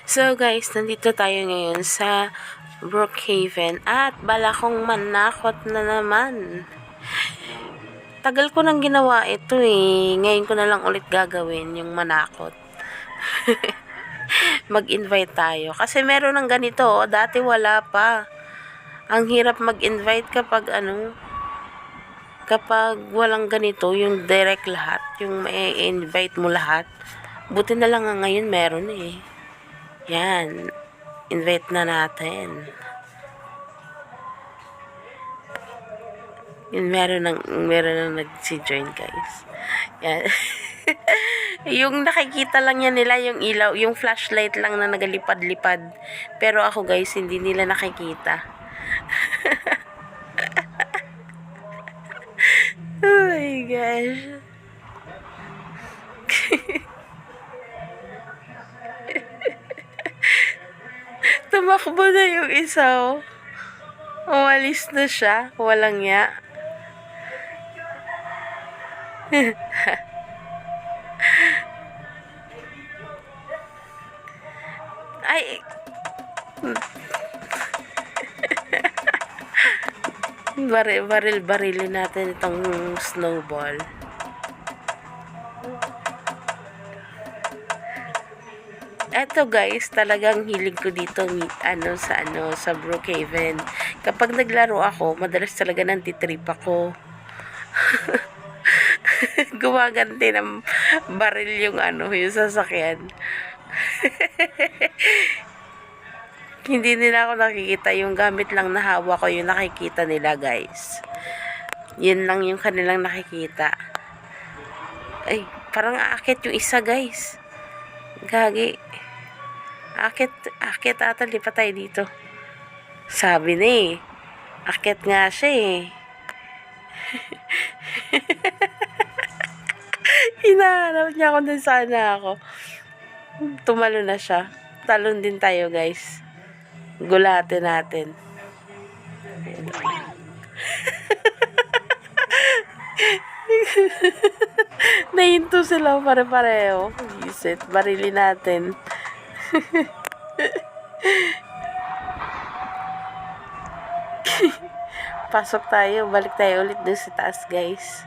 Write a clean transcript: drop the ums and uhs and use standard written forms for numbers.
So guys, nandito tayo ngayon sa Brookhaven at bala kong manakot na naman. Tagal ko nang ginawa ito eh. Ngayon ko na lang ulit gagawin yung manakot. Mag-invite tayo. Kasi meron ng ganito, dati wala pa. Ang hirap mag-invite kapag walang ganito, yung direct lahat, yung may invite mo lahat. Buti na lang ngayon meron eh. Yan. Invite na natin. Meron nang nag-join guys. Yan. Yung nakikita lang yan nila, yung ilaw, yung flashlight lang na nagalipad-lipad. Pero ako guys, hindi nila nakikita. Oh my gosh. Tumakbo na yung isa, oh. Umalis na siya. Walang ya. Ay. Barilin natin itong snowball. Eto guys, talagang hilig ko dito sa Brookhaven. Kapag naglaro ako, madalas talaga nantitrip ako. Gumaganti ng baril yung yung sasakyan. Hindi nila ako nakikita, yung gamit lang na hawak ko yung nakikita nila guys. Yun lang yung kanilang nakikita. Ay, parang aakit yung isa guys. Gagi. Akit ata, lipat tayo dito. Sabi na eh. Akit nga siya eh. Hinahanap niya kung sana ako. Tumalo na siya. Talon din tayo guys. Gulatin natin. Nahinto sila pare-pareho. Isit, barilin natin. Pasok tayo, balik tayo ulit doon sa taas guys.